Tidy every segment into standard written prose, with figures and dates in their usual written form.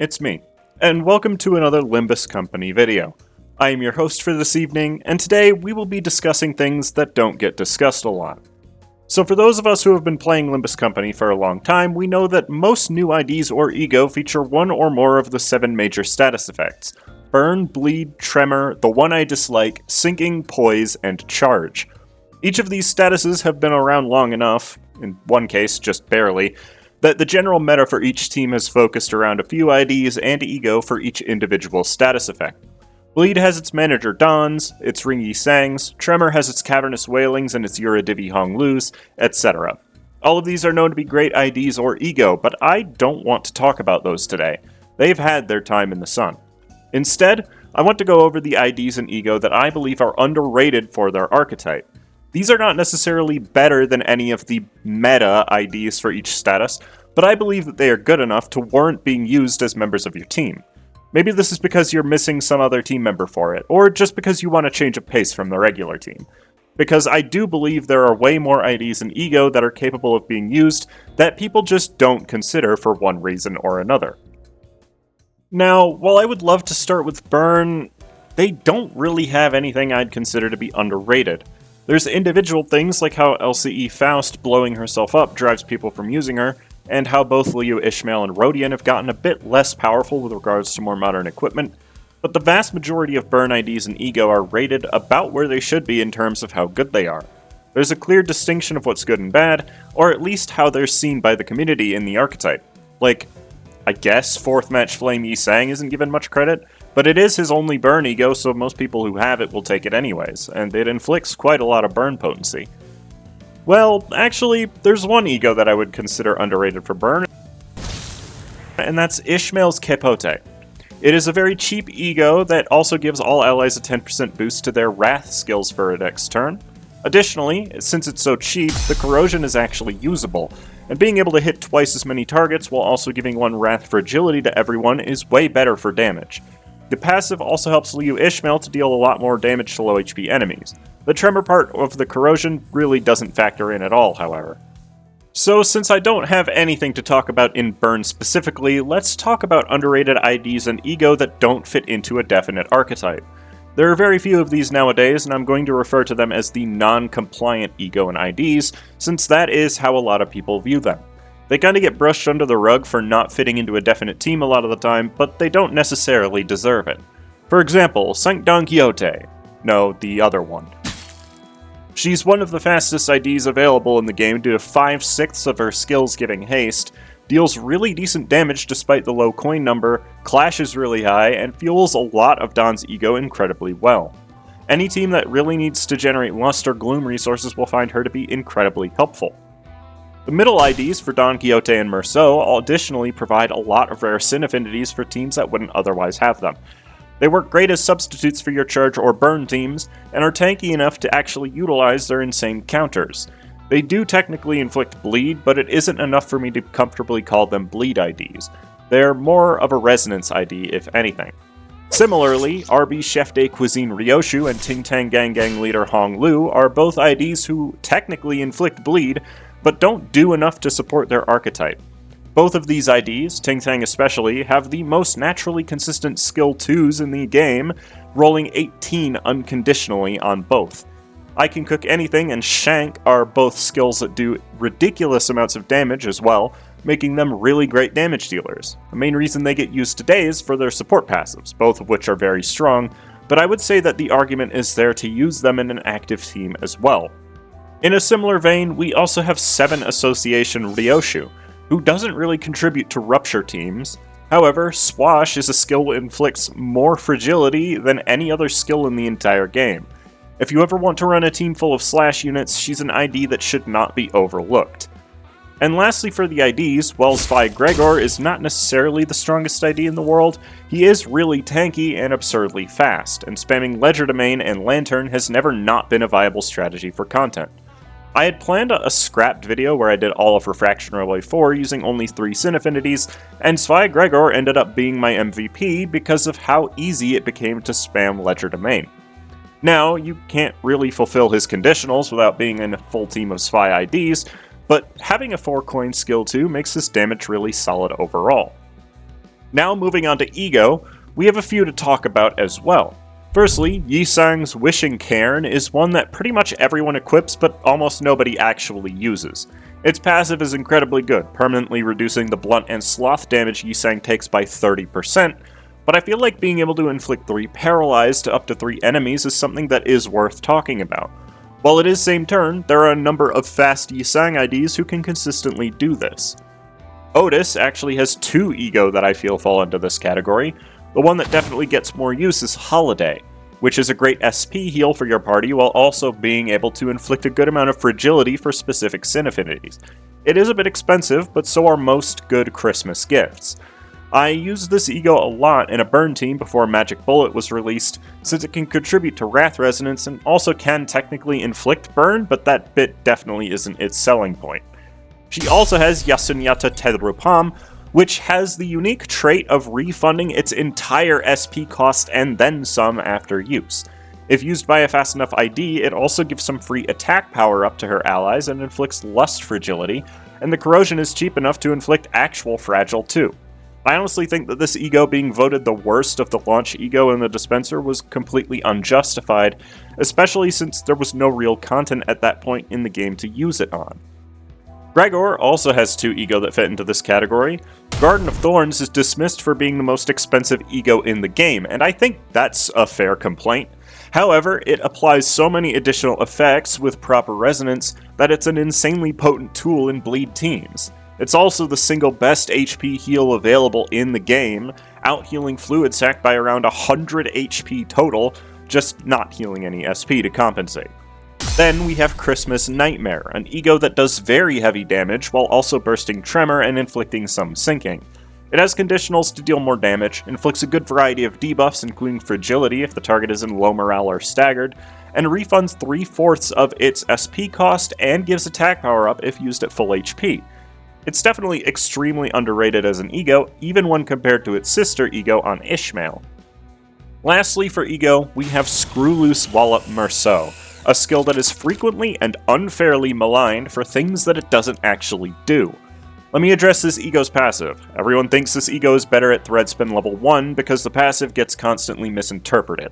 it's me, and welcome to another Limbus Company video. I am your host for this evening, and today we will be discussing things that don't get discussed a lot. So for those of us who have been playing Limbus Company for a long time, we know that most new IDs or EGO feature one or more of the 7 major status effects: Burn, Bleed, Tremor, the one I dislike, Sinking, Poise, and Charge. Each of these statuses have been around long enough, in one case just barely, that the general meta for each team has focused around a few IDs and EGO for each individual status effect. Bleed has its manager Dons, its Ringy Sangs, Tremor has its Cavernous Wailings and its Yuradivi Honglus, etc. All of these are known to be great IDs or EGO, but I don't want to talk about those today. They've had their time in the sun. Instead, I want to go over the IDs and EGO that I believe are underrated for their archetype. These are not necessarily better than any of the meta IDs for each status, but I believe that they are good enough to warrant being used as members of your team. Maybe this is because you're missing some other team member for it, or just because you want to change of pace from the regular team. Because I do believe there are way more IDs and EGO that are capable of being used that people just don't consider for one reason or another. Now, while I would love to start with Burn, they don't really have anything I'd consider to be underrated. There's individual things like how LCE Faust blowing herself up drives people from using her, and how both Liu, Ishmael, and Rodian have gotten a bit less powerful with regards to more modern equipment, but the vast majority of Burn IDs and EGO are rated about where they should be in terms of how good they are. There's a clear distinction of what's good and bad, or at least how they're seen by the community in the archetype. Like, I guess 4th Match Flame Yi Sang isn't given much credit, but it is his only burn EGO, so most people who have it will take it anyways, and it inflicts quite a lot of burn potency. Well, actually, there's one EGO that I would consider underrated for burn, and that's Ishmael's Kepote. It is a very cheap EGO that also gives all allies a 10% boost to their Wrath skills for a next turn. Additionally, since it's so cheap, the Corrosion is actually usable, and being able to hit twice as many targets while also giving 1 Wrath Fragility to everyone is way better for damage. The passive also helps Liu Ishmael to deal a lot more damage to low HP enemies. The Tremor part of the Corrosion really doesn't factor in at all, however. So since I don't have anything to talk about in Burn specifically, let's talk about underrated IDs and EGO that don't fit into a definite archetype. There are very few of these nowadays, and I'm going to refer to them as the non-compliant EGO and IDs, since that is how a lot of people view them. They kinda get brushed under the rug for not fitting into a definite team a lot of the time, but they don't necessarily deserve it. For example, Saint Don Quixote. No, the other one. She's one of the fastest IDs available in the game due to 5/6 of her skills giving haste, deals really decent damage despite the low coin number, clash is really high, and fuels a lot of Don's EGO incredibly well. Any team that really needs to generate Lust or Gloom resources will find her to be incredibly helpful. The middle IDs for Don Quixote and Merceau additionally provide a lot of rare Sin affinities for teams that wouldn't otherwise have them. They work great as substitutes for your charge or burn teams, and are tanky enough to actually utilize their insane counters. They do technically inflict bleed, but it isn't enough for me to comfortably call them bleed IDs. They're more of a resonance ID, if anything. Similarly, RB Chef de Cuisine Ryoshu and Ting Tang Gang Gang leader Hong Lu are both IDs who technically inflict bleed, but don't do enough to support their archetype. Both of these IDs, Ting Tang especially, have the most naturally consistent skill 2s in the game, rolling 18 unconditionally on both. I Can Cook Anything and Shank are both skills that do ridiculous amounts of damage as well, making them really great damage dealers. The main reason they get used today is for their support passives, both of which are very strong, but I would say that the argument is there to use them in an active team as well. In a similar vein, we also have 7 Association Ryoshu, who doesn't really contribute to Rupture teams. However, Swash is a skill that inflicts more fragility than any other skill in the entire game. If you ever want to run a team full of slash units, she's an ID that should not be overlooked. And lastly for the IDs, while Spy Gregor is not necessarily the strongest ID in the world, he is really tanky and absurdly fast, and spamming Legerdemain and Lantern has never not been a viable strategy for content. I had planned a scrapped video where I did all of Refraction Railway 4 using only 3 Sin affinities, and Spy Gregor ended up being my MVP because of how easy it became to spam Legerdemain. Now, you can't really fulfill his conditionals without being in a full team of Spy IDs, but having a 4-coin skill 2 makes his damage really solid overall. Now moving on to Ego, we have a few to talk about as well. Firstly, Yisang's Wishing Cairn is one that pretty much everyone equips but almost nobody actually uses. Its passive is incredibly good, permanently reducing the blunt and sloth damage Yisang takes by 30%, but I feel like being able to inflict 3 paralyze to up to 3 enemies is something that is worth talking about. While it is same turn, there are a number of fast Yisang IDs who can consistently do this. Otis actually has 2 Ego that I feel fall into this category. The one that definitely gets more use is Holiday, which is a great SP heal for your party while also being able to inflict a good amount of fragility for specific sin affinities. It is a bit expensive, but so are most good Christmas gifts. I used this Ego a lot in a burn team before Magic Bullet was released, since it can contribute to Wrath Resonance and also can technically inflict burn, but that bit definitely isn't its selling point. She also has Yasunyata Tedrupam, which has the unique trait of refunding its entire SP cost and then some after use. If used by a fast enough ID, it also gives some free attack power up to her allies and inflicts Lust Fragility, and the corrosion is cheap enough to inflict actual fragile too. I honestly think that this Ego being voted the worst of the launch Ego in the dispenser was completely unjustified, especially since there was no real content at that point in the game to use it on. Gregor also has 2 Ego that fit into this category. Garden of Thorns is dismissed for being the most expensive Ego in the game, and I think that's a fair complaint. However, it applies so many additional effects with proper resonance that it's an insanely potent tool in bleed teams. It's also the single best HP heal available in the game, out-healing Fluid Sac by around 100 HP total, just not healing any SP to compensate. Then we have Christmas Nightmare, an Ego that does very heavy damage while also bursting Tremor and inflicting some sinking. It has conditionals to deal more damage, inflicts a good variety of debuffs including fragility if the target is in low morale or staggered, and refunds 3/4 of its SP cost and gives attack power up if used at full HP. It's definitely extremely underrated as an Ego, even when compared to its sister Ego on Ishmael. Lastly for Ego, we have Screw Loose Wallop Merceau, a skill that is frequently and unfairly maligned for things that it doesn't actually do. Let me address this Ego's passive. Everyone thinks this Ego is better at Threadspin level 1 because the passive gets constantly misinterpreted.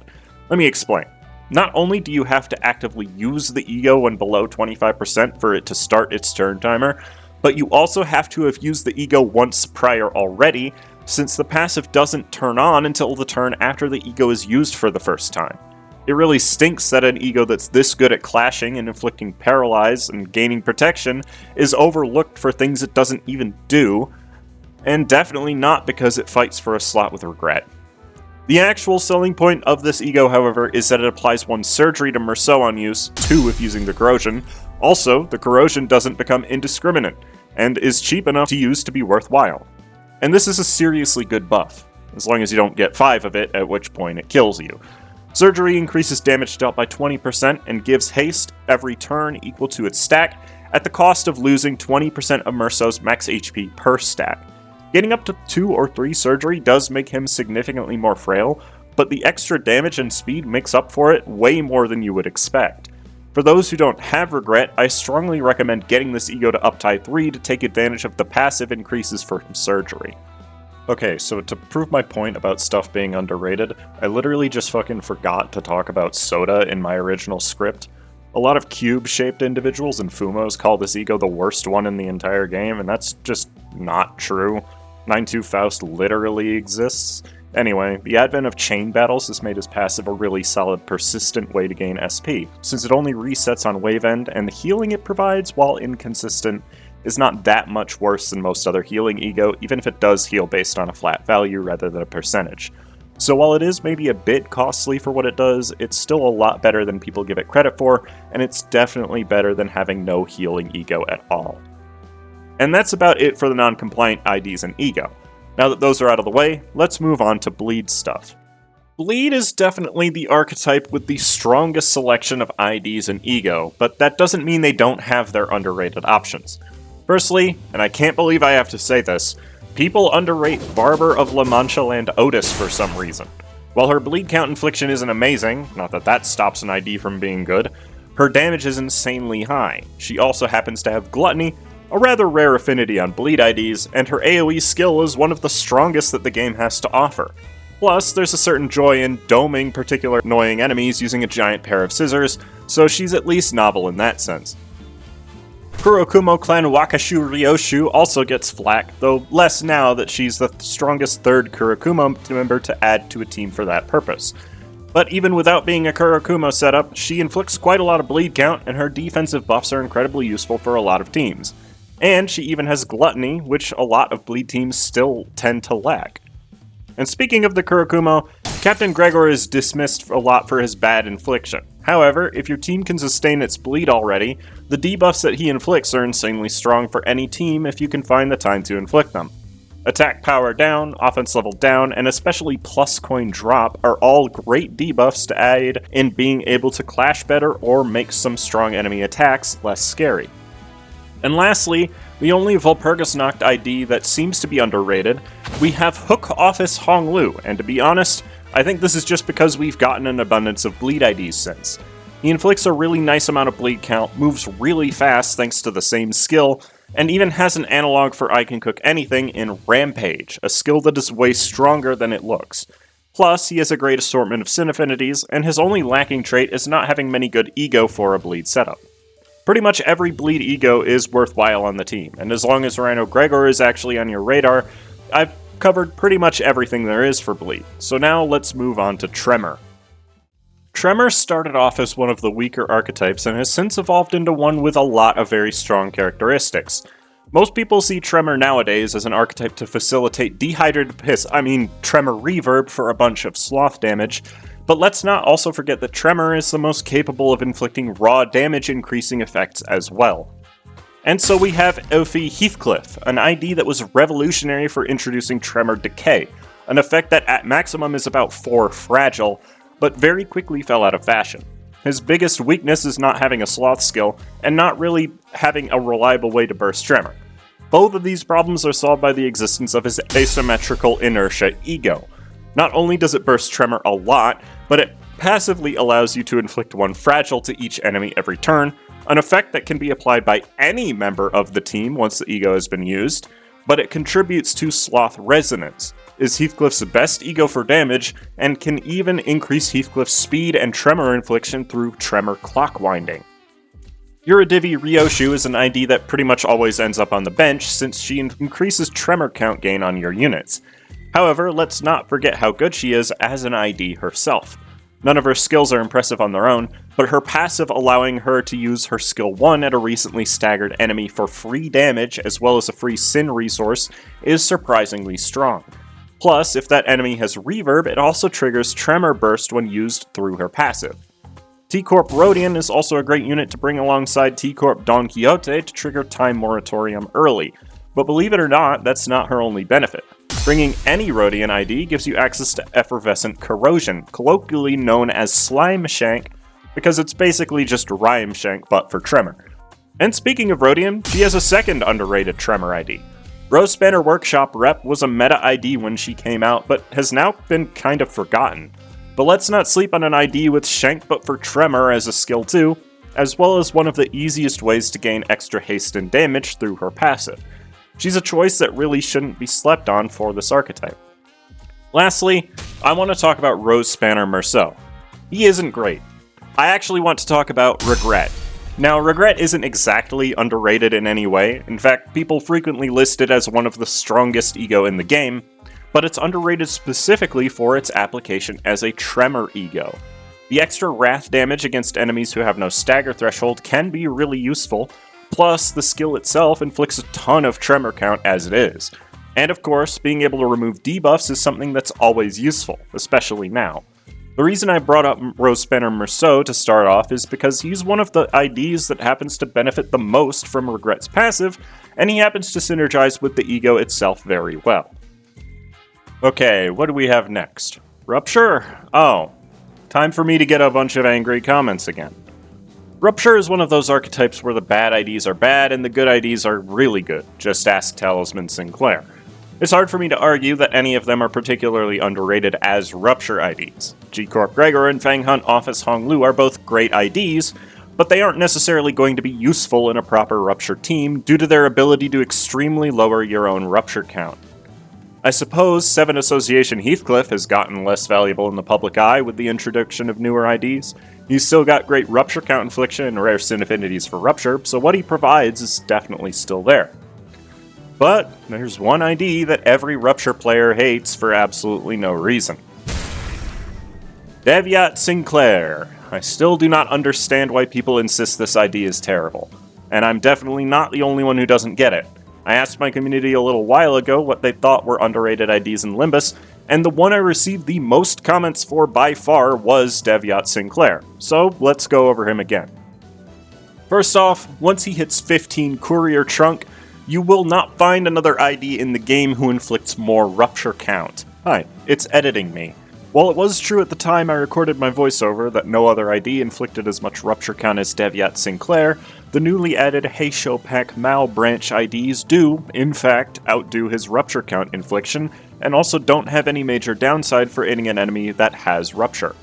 Let me explain. Not only do you have to actively use the Ego when below 25% for it to start its turn timer, but you also have to have used the Ego once prior already, since the passive doesn't turn on until the turn after the Ego is used for the first time. It really stinks that an Ego that's this good at clashing and inflicting paralyze and gaining protection is overlooked for things it doesn't even do, and definitely not because it fights for a slot with regret. The actual selling point of this Ego, however, is that it applies 1 surgery to Merceau on use, 2 if using the corrosion. Also, the corrosion doesn't become indiscriminate, and is cheap enough to use to be worthwhile. And this is a seriously good buff, as long as you don't get 5 of it, at which point it kills you. Surgery increases damage dealt by 20% and gives haste every turn equal to its stack, at the cost of losing 20% of Merceau's max HP per stack. Getting up to 2 or 3 surgery does make him significantly more frail, but the extra damage and speed makes up for it way more than you would expect. For those who don't have regret, I strongly recommend getting this Ego to Uptie 3 to take advantage of the passive increases for surgery. Okay, so to prove my point about stuff being underrated, I literally just fucking forgot to talk about Soda in my original script. A lot of cube-shaped individuals and Fumos call this Ego the worst one in the entire game, and that's just not true. 9-2 Faust literally exists. Anyway, the advent of chain battles has made his passive a really solid, persistent way to gain SP, since it only resets on wave end, and the healing it provides, while inconsistent, is not that much worse than most other healing Ego, even if it does heal based on a flat value rather than a percentage. So while it is maybe a bit costly for what it does, it's still a lot better than people give it credit for, and it's definitely better than having no healing Ego at all. And that's about it for the non-compliant IDs and EGO. Now that those are out of the way, let's move on to Bleed stuff. Bleed is definitely the archetype with the strongest selection of IDs and EGO, but that doesn't mean they don't have their underrated options. Firstly, and I can't believe I have to say this, people underrate Barber of La Mancha Land Otis for some reason. While her bleed count infliction isn't amazing, not that that stops an ID from being good, her damage is insanely high. She also happens to have Gluttony, a rather rare affinity on bleed IDs, and her AoE skill is one of the strongest that the game has to offer. Plus, there's a certain joy in doming particular annoying enemies using a giant pair of scissors, so she's at least novel in that sense. Kurokumo clan Wakashu Ryoshu also gets flack, though less now that she's the strongest third Kurokumo member to add to a team for that purpose. But even without being a Kurokumo setup, she inflicts quite a lot of bleed count, and her defensive buffs are incredibly useful for a lot of teams. And she even has Gluttony, which a lot of bleed teams still tend to lack. And speaking of the Kurokumo, Captain Gregor is dismissed a lot for his bad infliction. However, if your team can sustain its bleed already, the debuffs that he inflicts are insanely strong for any team if you can find the time to inflict them. Attack power down, offense level down, and especially plus coin drop are all great debuffs to aid in being able to clash better or make some strong enemy attacks less scary. And lastly, the only Walpurgis Nacht ID that seems to be underrated, we have Hook Office Honglu, and to be honest, I think this is just because we've gotten an abundance of bleed IDs since. He inflicts a really nice amount of bleed count, moves really fast thanks to the same skill, and even has an analog for I Can Cook Anything in Rampage, a skill that is way stronger than it looks. Plus, he has a great assortment of sin affinities, and his only lacking trait is not having many good ego for a bleed setup. Pretty much every bleed ego is worthwhile on the team, and as long as Rhino Gregor is actually on your radar, I've covered pretty much everything there is for bleed. So now let's move on to Tremor. Tremor started off as one of the weaker archetypes and has since evolved into one with a lot of very strong characteristics. Most people see Tremor nowadays as an archetype to facilitate dehydrated piss, Tremor reverb for a bunch of sloth damage, but let's not also forget that Tremor is the most capable of inflicting raw damage increasing effects as well. And so we have Ophi Heathcliff, an ID that was revolutionary for introducing Tremor Decay, an effect that at maximum is about 4 fragile, but very quickly fell out of fashion. His biggest weakness is not having a sloth skill, and not really having a reliable way to burst Tremor. Both of these problems are solved by the existence of his asymmetrical inertia ego. Not only does it burst Tremor a lot, but it passively allows you to inflict 1 fragile to each enemy every turn, an effect that can be applied by any member of the team once the ego has been used, but it contributes to Sloth Resonance, is Heathcliff's best ego for damage, and can even increase Heathcliff's speed and Tremor infliction through Tremor Clockwinding. Uradivi Ryoshu is an ID that pretty much always ends up on the bench since she increases Tremor count gain on your units. However, let's not forget how good she is as an ID herself. None of her skills are impressive on their own, but her passive allowing her to use her skill 1 at a recently staggered enemy for free damage as well as a free sin resource is surprisingly strong. Plus, if that enemy has reverb, it also triggers Tremor Burst when used through her passive. T-Corp Rodion is also a great unit to bring alongside T-Corp Don Quixote to trigger Time Moratorium early, but believe it or not, that's not her only benefit. Bringing any Rodion ID gives you access to Effervescent Corrosion, colloquially known as Slime Shank, because it's basically just Rhyme Shank but for Tremor. And speaking of Rodion, she has a second underrated Tremor ID. Rose Spanner Workshop Rep was a meta ID when she came out, but has now been kind of forgotten. But let's not sleep on an ID with Shank but for Tremor as a skill too, as well as one of the easiest ways to gain extra haste and damage through her passive. She's a choice that really shouldn't be slept on for this archetype. Lastly, I want to talk about Rose Spanner Merceau. He isn't great. I actually want to talk about Regret. Now, Regret isn't exactly underrated in any way. In fact, people frequently list it as one of the strongest ego in the game, but it's underrated specifically for its application as a Tremor ego. The extra wrath damage against enemies who have no stagger threshold can be really useful, plus the skill itself inflicts a ton of Tremor count as it is. And of course, being able to remove debuffs is something that's always useful, especially now. The reason I brought up Rose Spanner Merceau to start off is because he's one of the IDs that happens to benefit the most from Regret's passive, and he happens to synergize with the ego itself very well. Okay, what do we have next? Rupture? Oh, time for me to get a bunch of angry comments again. Rupture is one of those archetypes where the bad IDs are bad and the good IDs are really good. Just ask Talisman Sinclair. It's hard for me to argue that any of them are particularly underrated as Rupture IDs. G-Corp Gregor and Fang Hunt Office Honglu are both great IDs, but they aren't necessarily going to be useful in a proper Rupture team due to their ability to extremely lower your own Rupture count. I suppose 7 Association Heathcliff has gotten less valuable in the public eye with the introduction of newer IDs. He's still got great Rupture count infliction and rare sin affinities for Rupture, so what he provides is definitely still there. But there's one ID that every Rupture player hates for absolutely no reason. Devyat Sinclair. I still do not understand why people insist this ID is terrible, and I'm definitely not the only one who doesn't get it. I asked my community a little while ago what they thought were underrated IDs in Limbus, and the one I received the most comments for by far was Devyat Sinclair, so let's go over him again. First off, once he hits 15 Courier Trunk, you will not find another ID in the game who inflicts more Rupture count. Hi, it's editing me. While it was true at the time I recorded my voiceover that no other ID inflicted as much Rupture count as Devyat Sinclair, the newly added Heisho Pak Mao branch IDs do, in fact, outdo his Rupture count infliction, and also don't have any major downside for hitting an enemy that has Rupture.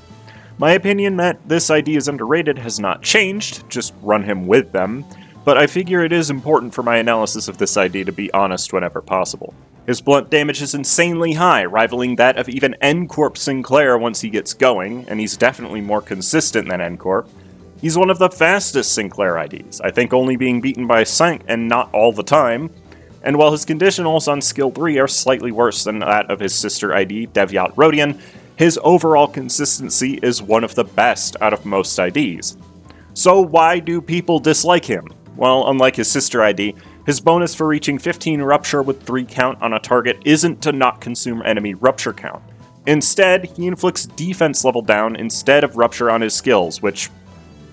My opinion that this ID is underrated has not changed, just run him with them, but I figure it is important for my analysis of this ID to be honest whenever possible. His blunt damage is insanely high, rivaling that of even N-Corp Sinclair once he gets going, and he's definitely more consistent than N-Corp. He's one of the fastest Sinclair IDs, I think only being beaten by Sync and not all the time, and while his conditionals on skill 3 are slightly worse than that of his sister ID, Devyat Rodian, his overall consistency is one of the best out of most IDs. So why do people dislike him? Well, unlike his sister ID, his bonus for reaching 15 Rupture with 3 count on a target isn't to not consume enemy Rupture count. Instead, he inflicts defense level down instead of Rupture on his skills, which,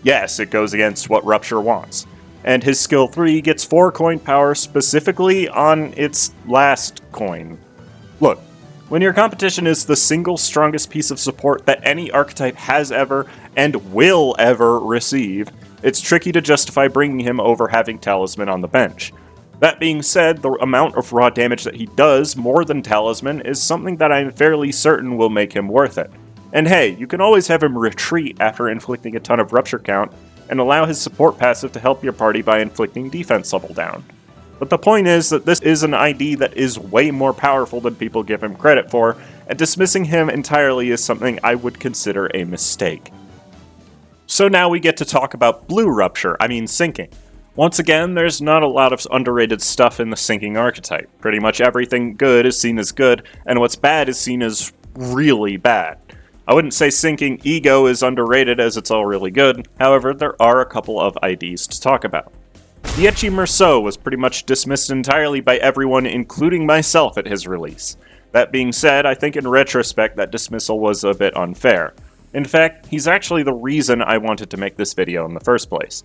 yes, it goes against what Rupture wants. And his skill 3 gets 4 coin power specifically on its last coin. Look, when your competition is the single strongest piece of support that any archetype has ever and will ever receive, it's tricky to justify bringing him over having Talisman on the bench. That being said, the amount of raw damage that he does more than Talisman is something that I'm fairly certain will make him worth it. And hey, you can always have him retreat after inflicting a ton of Rupture count, and allow his support passive to help your party by inflicting defense level down. But the point is that this is an ID that is way more powerful than people give him credit for, and dismissing him entirely is something I would consider a mistake. So now we get to talk about blue Rupture, sinking. Once again, there's not a lot of underrated stuff in the sinking archetype. Pretty much everything good is seen as good, and what's bad is seen as really bad. I wouldn't say sinking ego is underrated as it's all really good, however, there are a couple of IDs to talk about. Diechi Merceau was pretty much dismissed entirely by everyone, including myself, at his release. That being said, I think in retrospect that dismissal was a bit unfair. In fact, he's actually the reason I wanted to make this video in the first place.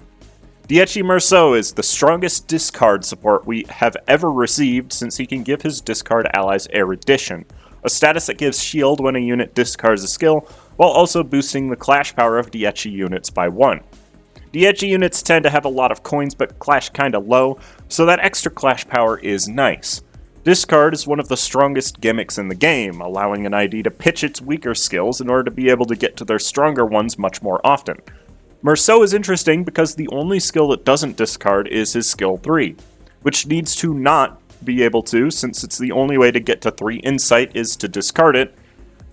Diechi Merceau is the strongest discard support we have ever received since he can give his discard allies Erudition, a status that gives shield when a unit discards a skill, while also boosting the clash power of Diechi units by 1. Diechi units tend to have a lot of coins but clash kinda low, so that extra clash power is nice. Discard is one of the strongest gimmicks in the game, allowing an ID to pitch its weaker skills in order to be able to get to their stronger ones much more often. Merceau is interesting because the only skill that doesn't discard is his skill 3, which needs to not be able to, since it's the only way to get to 3 insight is to discard it,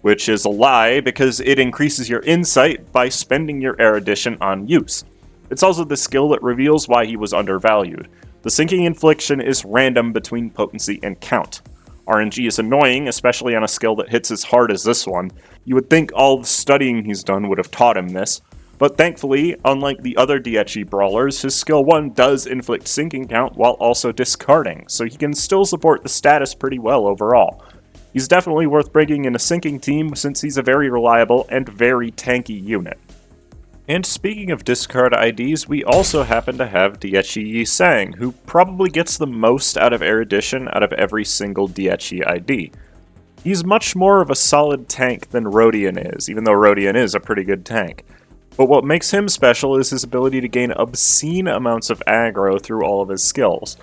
which is a lie because it increases your insight by spending your erudition on use. It's also the skill that reveals why he was undervalued. The sinking infliction is random between potency and count. RNG is annoying, especially on a skill that hits as hard as this one. You would think all the studying he's done would have taught him this, but thankfully, unlike the other Diechi brawlers, his skill 1 does inflict sinking count while also discarding, so he can still support the status pretty well overall. He's definitely worth bringing in a sinking team since he's a very reliable and very tanky unit. And speaking of discard IDs, we also happen to have Diechi Yisang, who probably gets the most out of Erudition out of every single Diechi ID. He's much more of a solid tank than Rodian is, even though Rodian is a pretty good tank. But what makes him special is his ability to gain obscene amounts of aggro through all of his skills.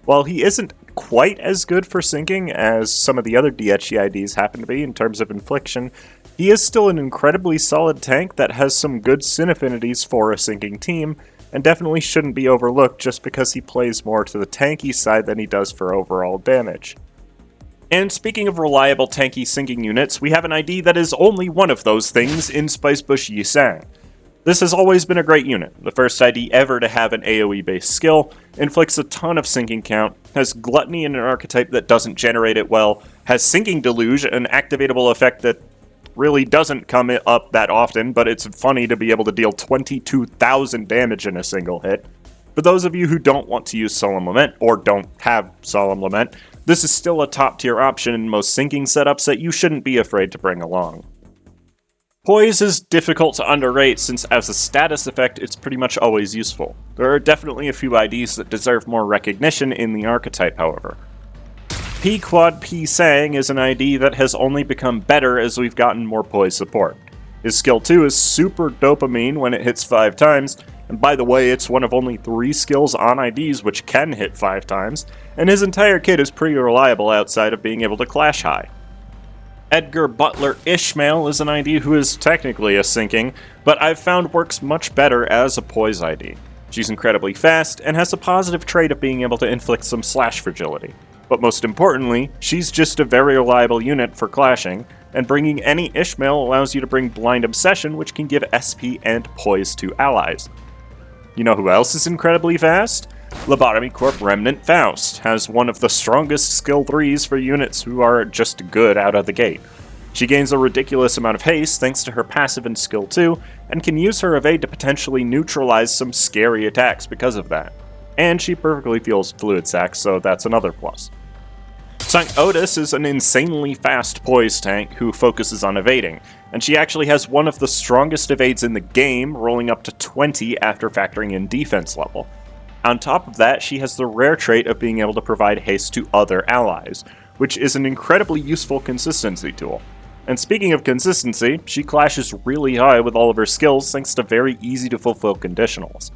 While he isn't quite as good for sinking as some of the other Diechi IDs happen to be in terms of infliction, He is still an incredibly solid tank that has some good sin affinities for a sinking team, and definitely shouldn't be overlooked just because he plays more to the tanky side than he does for overall damage. And speaking of reliable tanky sinking units, we have an ID that is only one of those things in Spicebush Yi-Sang. This has always been a great unit, the first ID ever to have an AoE-based skill, inflicts a ton of sinking count, has Gluttony in an archetype that doesn't generate it well, has Sinking Deluge, an activatable effect that really doesn't come up that often, but it's funny to be able to deal 22,000 damage in a single hit. For those of you who don't want to use Solemn Lament, or don't have Solemn Lament, this is still a top-tier option in most sinking setups that you shouldn't be afraid to bring along. Poise is difficult to underrate since as a status effect it's pretty much always useful. There are definitely a few IDs that deserve more recognition in the archetype, however. P-Quad P-Sang is an ID that has only become better as we've gotten more Poise support. His skill 2 is super dopamine when it hits 5 times, and by the way, it's one of only 3 skills on IDs which can hit 5 times, and his entire kit is pretty reliable outside of being able to clash high. Edgar Butler Ishmael is an ID who is technically a sinking, but I've found works much better as a Poise ID. She's incredibly fast, and has a positive trait of being able to inflict some slash fragility. But most importantly, she's just a very reliable unit for clashing, and bringing any Ishmael allows you to bring Blind Obsession, which can give SP and Poise to allies. You know who else is incredibly fast? Lobotomy Corp Remnant Faust has one of the strongest skill 3s for units who are just good out of the gate. She gains a ridiculous amount of haste thanks to her passive and skill 2, and can use her evade to potentially neutralize some scary attacks because of that. And she perfectly feels Fluid Sac, so that's another plus. Tank Otis is an insanely fast Poise tank who focuses on evading, and she actually has one of the strongest evades in the game, rolling up to 20 after factoring in defense level. On top of that, she has the rare trait of being able to provide haste to other allies, which is an incredibly useful consistency tool. And speaking of consistency, she clashes really high with all of her skills thanks to very easy to fulfill conditionals.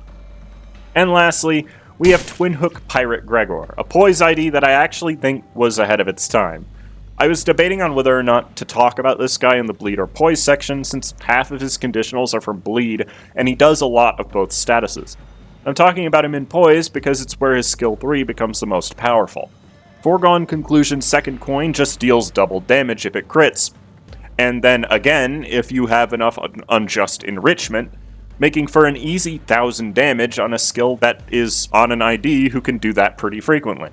And lastly, we have Twin Hook Pirate Gregor, a Poise ID that I actually think was ahead of its time. I was debating on whether or not to talk about this guy in the Bleed or Poise section since half of his conditionals are from Bleed, and he does a lot of both statuses. I'm talking about him in Poise because it's where his skill 3 becomes the most powerful. Foregone Conclusion Second Coin just deals double damage if it crits, and then again if you have enough Unjust Enrichment, making for an easy 1000 damage on a skill that is on an ID who can do that pretty frequently.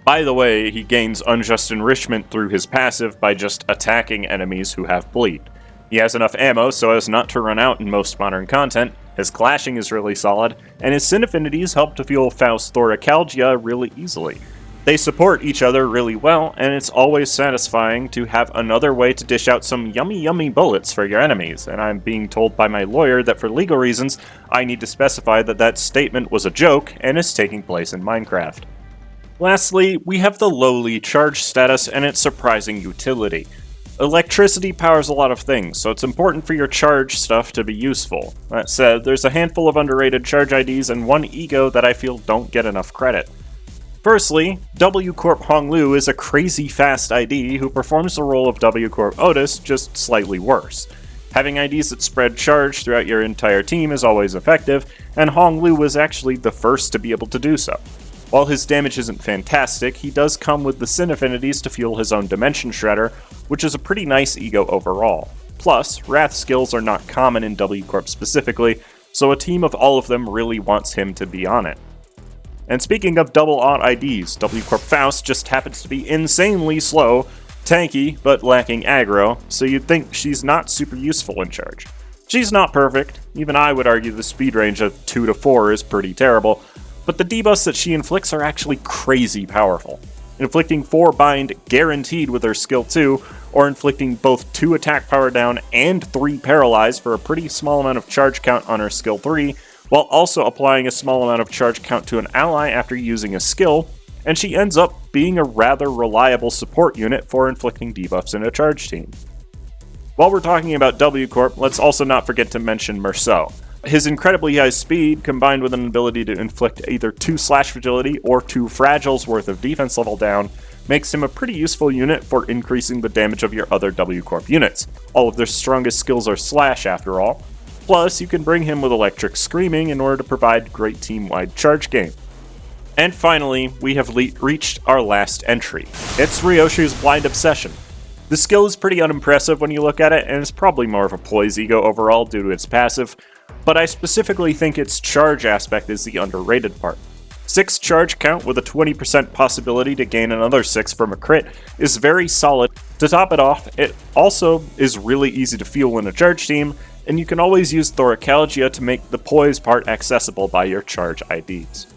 By the way, he gains Unjust Enrichment through his passive by just attacking enemies who have Bleed. He has enough ammo so as not to run out in most modern content, his clashing is really solid, and his sin affinities help to fuel Faust Thoracalgia really easily. They support each other really well, and it's always satisfying to have another way to dish out some yummy bullets for your enemies, and I'm being told by my lawyer that for legal reasons, I need to specify that that statement was a joke and is taking place in Minecraft. Lastly, we have the lowly charge status and its surprising utility. Electricity powers a lot of things, so it's important for your charge stuff to be useful. That said, there's a handful of underrated charge IDs and one ego that I feel don't get enough credit. Firstly, W Corp Honglu is a crazy fast ID who performs the role of W Corp Otis, just slightly worse. Having IDs that spread charge throughout your entire team is always effective, and Honglu was actually the first to be able to do so. While his damage isn't fantastic, he does come with the sin affinities to fuel his own Dimension Shredder, which is a pretty nice ego overall. Plus, Wrath skills are not common in W Corp specifically, so a team of all of them really wants him to be on it. And speaking of double aught IDs, W Corp Faust just happens to be insanely slow, tanky, but lacking aggro, so you'd think she's not super useful in charge. She's not perfect, even I would argue the speed range of 2 to 4 is pretty terrible, but the debuffs that she inflicts are actually crazy powerful. Inflicting 4 bind guaranteed with her skill 2, or inflicting both 2 attack power down and 3 paralyze for a pretty small amount of charge count on her skill 3, while also applying a small amount of charge count to an ally after using a skill, and she ends up being a rather reliable support unit for inflicting debuffs in a charge team. While we're talking about W Corp, let's also not forget to mention Merceau. His incredibly high speed, combined with an ability to inflict either 2 slash fragility or 2 fragiles worth of defense level down, makes him a pretty useful unit for increasing the damage of your other W Corp units. All of their strongest skills are Slash after all. Plus, you can bring him with Electric Screaming in order to provide great team-wide charge gain. And finally, we have reached our last entry. It's Ryoshu's Blind Obsession. The skill is pretty unimpressive when you look at it, and it's probably more of a Poise ego overall due to its passive, but I specifically think its charge aspect is the underrated part. 6 charge count with a 20% possibility to gain another 6 from a crit is very solid. To top it off, it also is really easy to fuel in a charge team, and you can always use Thoracalgia to make the Poise part accessible by your charge IDs.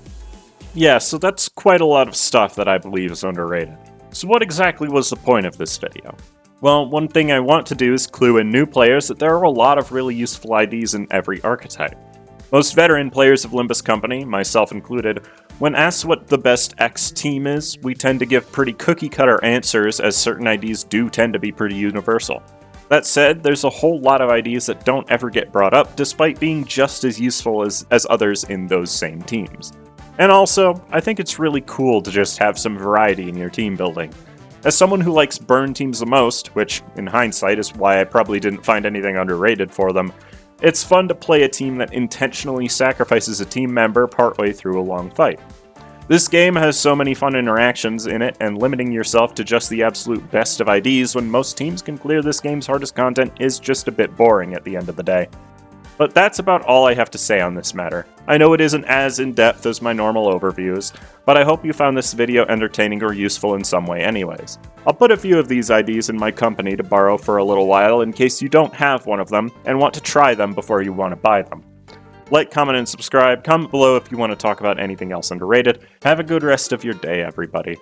Yeah, so that's quite a lot of stuff that I believe is underrated. So what exactly was the point of this video? Well, one thing I want to do is clue in new players that there are a lot of really useful IDs in every archetype. Most veteran players of Limbus Company, myself included, when asked what the best X team is, we tend to give pretty cookie-cutter answers as certain IDs do tend to be pretty universal. That said, there's a whole lot of IDs that don't ever get brought up despite being just as useful as others in those same teams. And also, I think it's really cool to just have some variety in your team building. As someone who likes burn teams the most, which in hindsight is why I probably didn't find anything underrated for them, it's fun to play a team that intentionally sacrifices a team member partway through a long fight. This game has so many fun interactions in it, and limiting yourself to just the absolute best of IDs when most teams can clear this game's hardest content is just a bit boring at the end of the day. But that's about all I have to say on this matter. I know it isn't as in-depth as my normal overviews, but I hope you found this video entertaining or useful in some way anyways. I'll put a few of these IDs in my company to borrow for a little while in case you don't have one of them and want to try them before you want to buy them. Like, comment, and subscribe. Comment below if you want to talk about anything else underrated. Have a good rest of your day, everybody.